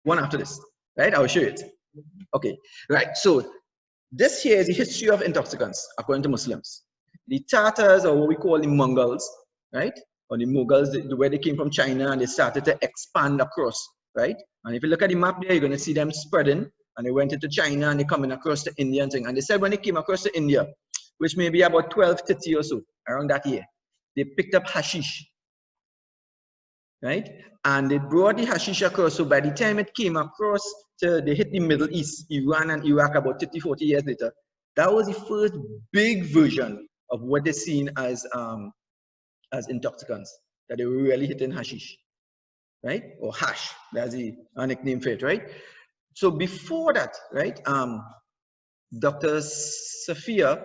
one after this, right? I'll show you it. Okay, right. So this here is the history of intoxicants according to Muslims. The Tartars, or what we call the Mongols, right? Or the Mughals, where they came from China and they started to expand across, right? And if you look at the map there, you're going to see them spreading. And they went into China and they're coming across to India and thing. And they said when they came across to India, which may be about 1230 or so, around that year, they picked up hashish, right? And they brought the hashish across. So by the time it came across, they hit the Middle East, Iran and Iraq about 30, 40 years later. That was the first big version of what they're seen as intoxicants, that they were really hitting hashish, right? Or hash, that's the nickname for it, right? So before that, right, Dr. Safian,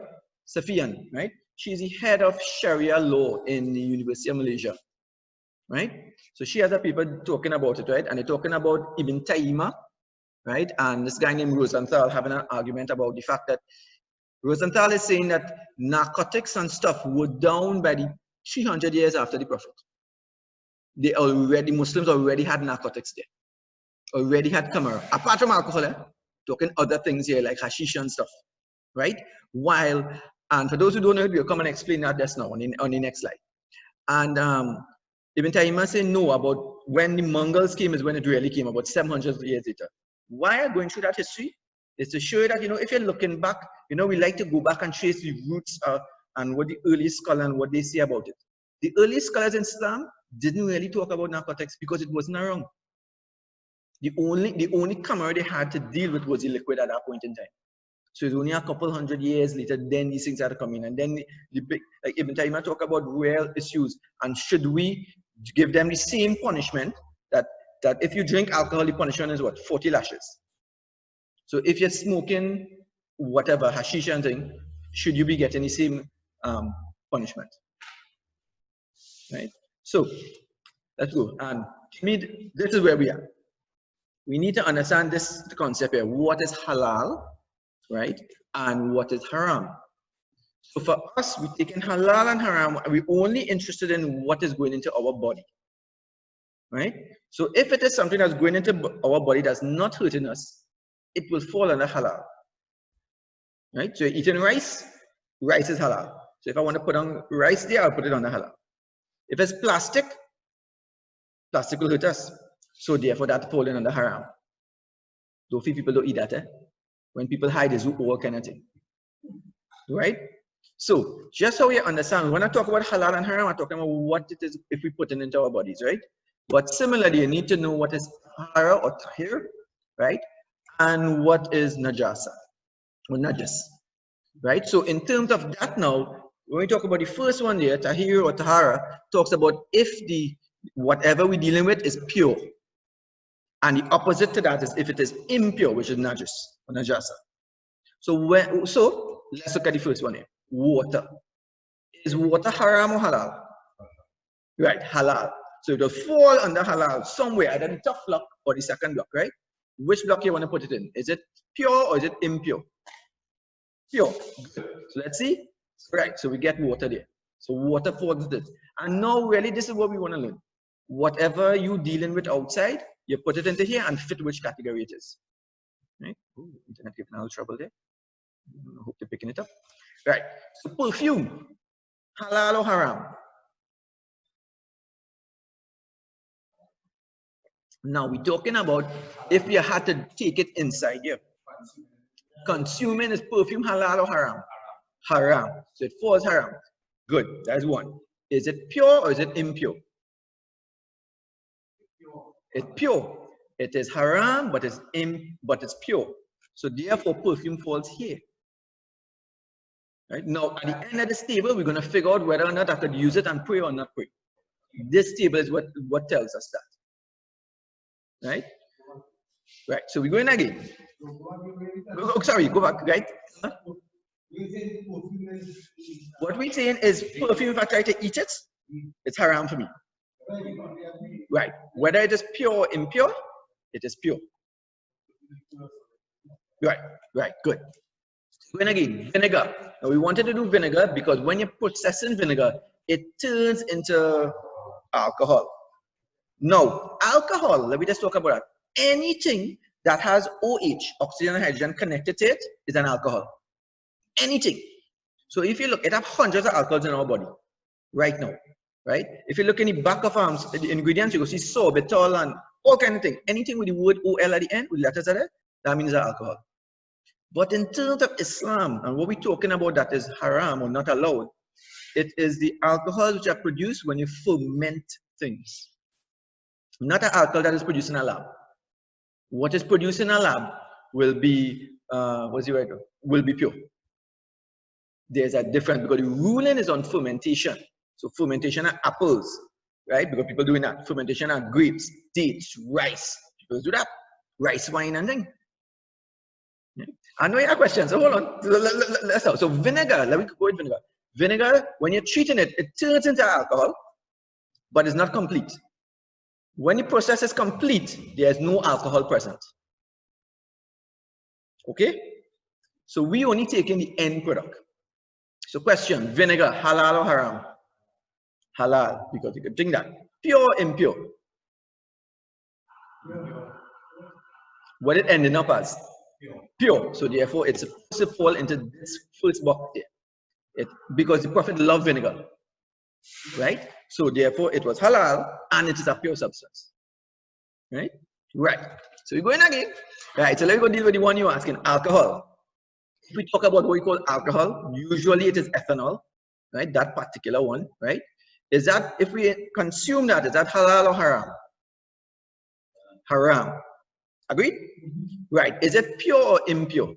right? She's the head of Sharia law in the University of Malaysia, right? So she has a paper talking about it, right? And they're talking about Ibn Taymiyyah, right? And this guy named Rosenthal having an argument about the fact that Rosenthal is saying that narcotics and stuff were down by the 300 years after the Prophet. Muslims already had narcotics there, already had Khamr, apart from alcohol, talking other things here like hashish and stuff, right? And for those who don't know it, we'll come and explain that just now on the next slide. And Ibn Taymiyyah saying no, about when the Mongols came is when it really came, about 700 years later. Why I'm going through that history is to show you that, if you're looking back, we like to go back and trace the roots and what the early scholars and what they say about it. The early scholars in Islam didn't really talk about narcotics because it wasn't around. The only Khamr they had to deal with was the liquid at that point in time. So it's only a couple hundred years later, then these things started coming. And then like Ibn Taymiyyah talk about real issues. And should we give them the same punishment that if you drink alcohol, the punishment is what? 40 lashes. So if you're smoking whatever, hashish and thing, should you be getting the same punishment? Right? So let's go. And to me, this is where we are. We need to understand this concept here. What is halal, right? And what is haram? So for us, we're taking halal and haram. We're only interested in what is going into our body, right? So if it is something that's going into our body that's not hurting us, it will fall under halal, right? So you're eating rice, rice is halal. So if I want to put on rice there, I'll put it under halal. If it's plastic, plastic will hurt us. So therefore that falling under haram. Don't feel people don't eat that, When people hide, they do all kind of thing, right? So just so you understand, when I talk about halal and haram, I'm talking about what it is if we put it into our bodies, right? But similarly, you need to know what is tahara or tahir, right? And what is najaasah or najas, right? So in terms of that now, when we talk about the first one there, tahir or tahara, talks about if whatever we're dealing with is pure. And the opposite to that is if it is impure, which is najas or najaasah. So let's look at the first one here. Water. Is water haram or halal? Right, halal. So it will fall under halal somewhere, either the top block or the second block, right? Which block you want to put it in? Is it pure or is it impure? Pure. Good. So let's see. Right, so we get water there. So water falls into this. And now really this is what we want to learn. Whatever you're dealing with outside, you put it into here and fit which category it is. Right? Ooh, internet giving a little trouble there. I hope they're picking it up. Right. So perfume, halal or haram? Now we're talking about if you had to take it inside here. Consuming is perfume halal or haram? Haram. So it falls haram. Good. That's one. Is it pure or is it impure? It's pure. It is haram, but it's pure. So therefore, perfume falls here. Right? Now, at the end of this table, we're going to figure out whether or not I could use it and pray or not pray. This table is what tells us that. Right? Right. So we're going again. Oh, sorry, go back, right? Huh? What we're saying is perfume, if I try to eat it, it's haram for me. Right. Whether it is pure or impure, it is pure. Right. Right. Good. Then again, vinegar. Now we wanted to do vinegar because when you're processing vinegar, it turns into alcohol. Now, alcohol, let me just talk about that. anything that has OH, oxygen and hydrogen connected to it, is an alcohol. Anything. So if you look, it has hundreds of alcohols in our body right now, right? If you look in the back of the ingredients, you will see sorbitol and all kind of things. Anything with the word OL at the end, with letters at it, that means it's alcohol. But in terms of Islam, and what we're talking about that is haram or not allowed, it is the alcohols which are produced when you ferment things. Not an alcohol that is produced in a lab. What is produced in a lab will be, will be pure. There's a difference because the ruling is on fermentation. So fermentation are apples, right? Because people doing that. Fermentation are grapes, dates, rice. People do that. Rice wine and thing. Yeah. I know you have questions, so hold on. Let's start. So vinegar, let me go with vinegar. Vinegar, when you're treating it, it turns into alcohol, but it's not complete. When the process is complete, there's no alcohol present. Okay? So we only take in the end product. So question, vinegar, halal or haram? Halal, because you can drink that. Pure or impure? What it ended up as? Pure. So therefore, it's supposed to fall into this first box there. Because the Prophet loved vinegar. Right? So therefore, it was halal and it is a pure substance. Right? Right. So we're going again. Right. So let's go deal with the one you're asking, alcohol. If we talk about what we call alcohol, usually it is ethanol, right? That particular one, right? Is that, if we consume that, is that halal or haram? Haram. Agreed? Right. Is it pure or impure?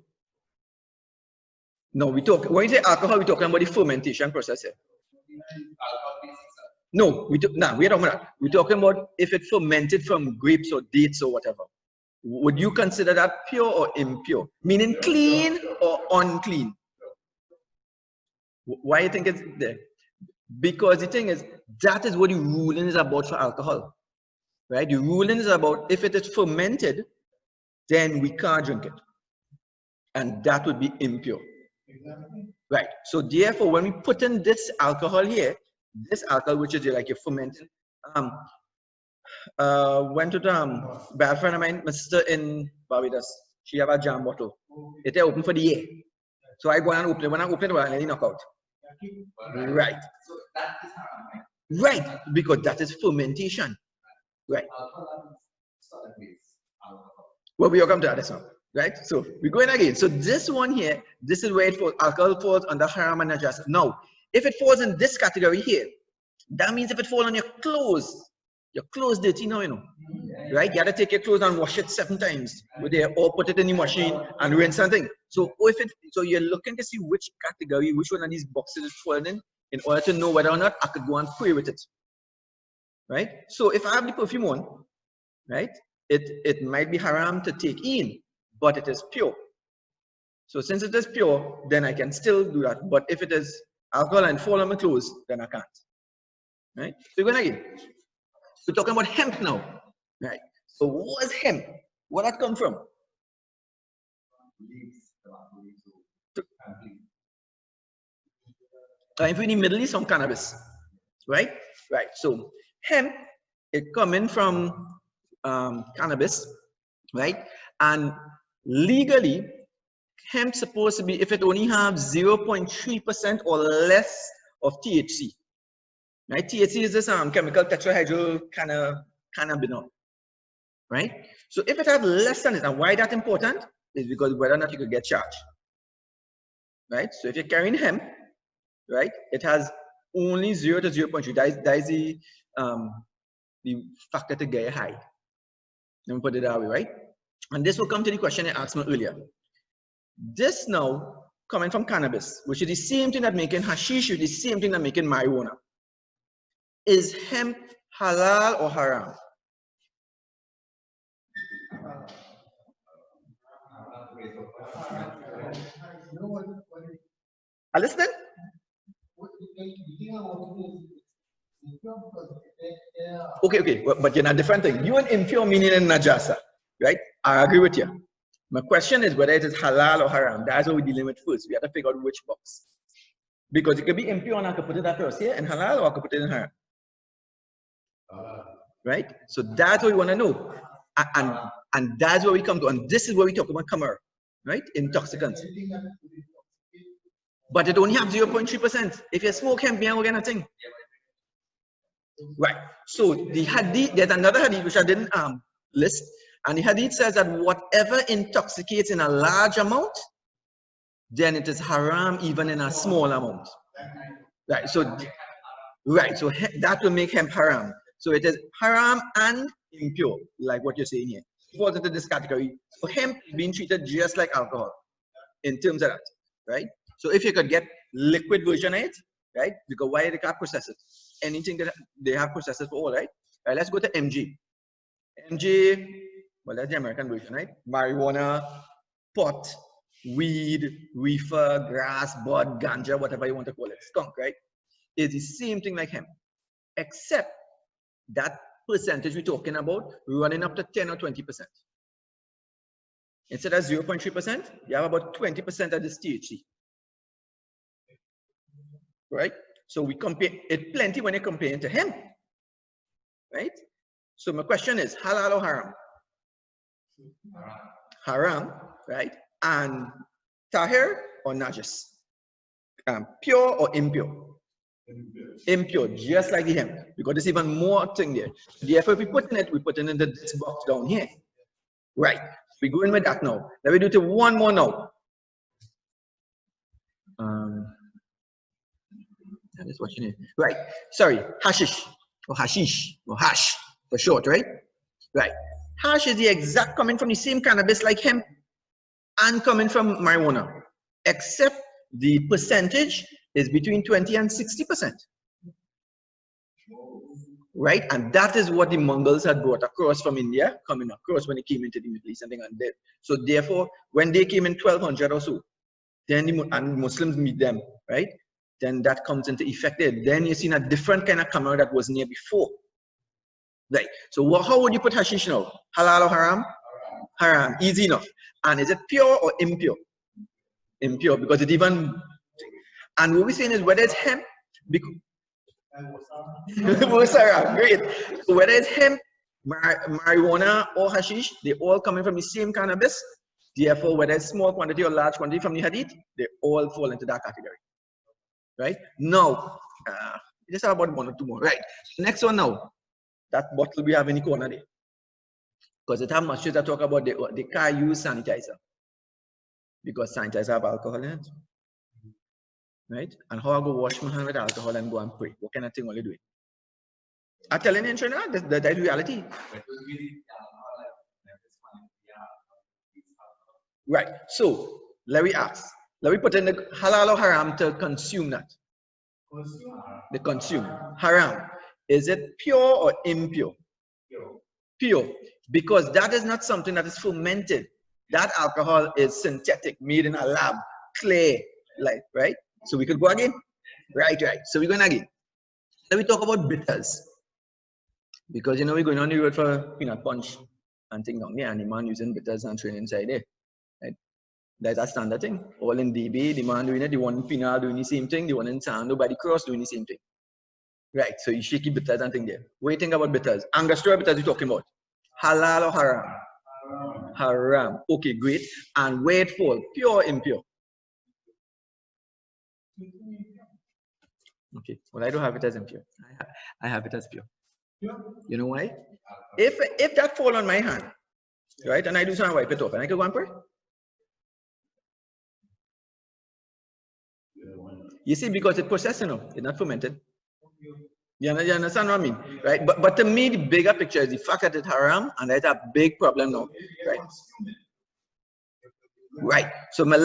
No, when we say alcohol, we're talking about the fermentation process here. No, we're talking about that. We're talking about if it fermented from grapes or dates or whatever. Would you consider that pure or impure? Meaning clean or unclean? Why do you think it's there? Because the thing is, that is what the ruling is about for alcohol. Right? The ruling is about if it is fermented, then we can't drink it. And that would be impure. Right. So therefore, when we put in this alcohol here, this alcohol, which is like a fermented, went to the bad friend of mine, my sister in Barbados. She have a jam bottle. It is open for the year. So I go and open it. When I open it, I let it knock out. Right. So that is haram, right? Right, because that is fermentation. Right. Well, we will come to that now. Right? So we're going again. So this one here, this is where it falls. Alcohol falls under haram and najaasah. Now, if it falls in this category here, that means if it falls on your clothes dirty now, you know. Right? You have to take your clothes and wash it 7 times with there, or put it in the machine and rinse something. So so you're looking to see which category, which one of these boxes is falling in order to know whether or not I could go and pray with it. Right? So if I have the perfume on, right, it might be haram to take in, but it is pure. So since it is pure, then I can still do that. But if it is alcohol and fall on my clothes, then I can't. Right? So we're going again. We're talking about hemp now. Right? So what is hemp? Where that come from? If we're in the Middle East, from cannabis. Right? Right. So hemp, it coming from cannabis, right? And legally, hemp supposed to be if it only have 0.3% or less of THC. Right? THC is this chemical tetrahydrocannabinol. Right? So if it have less than it, and why that important is because whether or not you could get charged. Right? So if you're carrying hemp, right, it has only 0 to 0.3. That is the factor to get high. Let me put it that way, right? And this will come to the question I asked me earlier. This now coming from cannabis, which is the same thing that making hashish, which is the same thing that making marijuana. Is hemp halal or haram? Are listening? Okay, but you're not different thing. You and impure meaning in Najaasah, right? I agree with you. My question is whether it is halal or haram. That's what we're dealing with first. We have to figure out which box. Because it could be impure and I could put it across here in halal or I could put it in haram. Right? So that's what we want to know. And that's where we come to, and this is where we talk about Khamr, right? Intoxicants. But it only have 0.3%. If you smoke hemp, you don't get nothing. Right. So the hadith, there's another hadith which I didn't list, and the hadith says that whatever intoxicates in a large amount, then it is haram even in a small amount. Right. So that will make hemp haram. So it is haram and impure, like what you're saying here. It falls into this category. So hemp is being treated just like alcohol in terms of that, right? So if you could get liquid version of it, right? Because why they can't process it? Anything that they have processed for all, right? Right, let's go to MG. MG, well, that's the American version, right? Marijuana, pot, weed, reefer, grass, bud, ganja, whatever you want to call it, skunk, right? It's the same thing like hemp, except that percentage we're talking about running up to 10 or 20%. Instead of 0.3%, you have about 20% of this THC. Right? So we compare it plenty when you compare it to hemp. Right? So my question is, halal or haram? Haram, right? And tahir or najis? Pure or impure? Impure, just like the hemp, because there's even more thing there. Therefore, if we put in it, we put it in this box down here. Right. We go in with that now. Let me do to one more now. I'm just watching it. Right. Sorry. Hashish or hashish or hash for short, right? Right. Hash is the exact coming from the same cannabis like hemp and coming from marijuana, except the percentage is between 20 and 60%. Right? And that is what the Mongols had brought across from India, coming across when they came into the Middle East and things like that. So therefore, when they came in 1200 or so, then and Muslims meet them, right? Then that comes into effect there. Then you see a different kind of Khamr that wasn't here before. Right. So how would you put hashish now? Halal or haram? Haram. Easy enough. And is it pure or impure? Impure, because it even, and what we're saying is whether it's hemp, because great. So whether it's hemp, marijuana, or hashish, they all coming from the same cannabis. Therefore, whether it's small quantity or large quantity from the hadith, they all fall into that category. Right? Now, just have about one or two more. Right. Next one now. That bottle we have in the corner there. Because it have much to talk about they can't use sanitizer. Because sanitizer have alcohol in it. Right? And how I go wash my hand with alcohol and go and pray. What kind of thing are you doing? I'm telling you, that's reality. Right. So let me ask. Let me put in the halal or haram to consume that. The consume. Haram. Is it pure or impure? Pure. Because that is not something that is fermented. That alcohol is synthetic, made in a lab, clay, like, right? So we could go again? Right. So we're going again. Let me talk about bitters. Because, we're going on the road for peanut punch and things down there, and the man using bitters and training inside there. Right? That's a standard thing. All in DB, the man doing it, the one in Pinal doing the same thing, the one in Sando by the cross doing the same thing. Right, so you shaky bitters and thing there. What do you think about bitters? Angostura bitters you're talking about? Halal or haram? Haram. Okay, great. And where it fall? Pure or impure? Okay, well, I don't have it as impure. I have it as pure. You know why? If that fall on my hand, right, and I do something, wipe it off, and I can go and pray. You see, because it's processed, it's not fermented. You understand what I mean? Right? But to me, the bigger picture is the fact that it's haram, and that's a big problem now. Right? Right. So my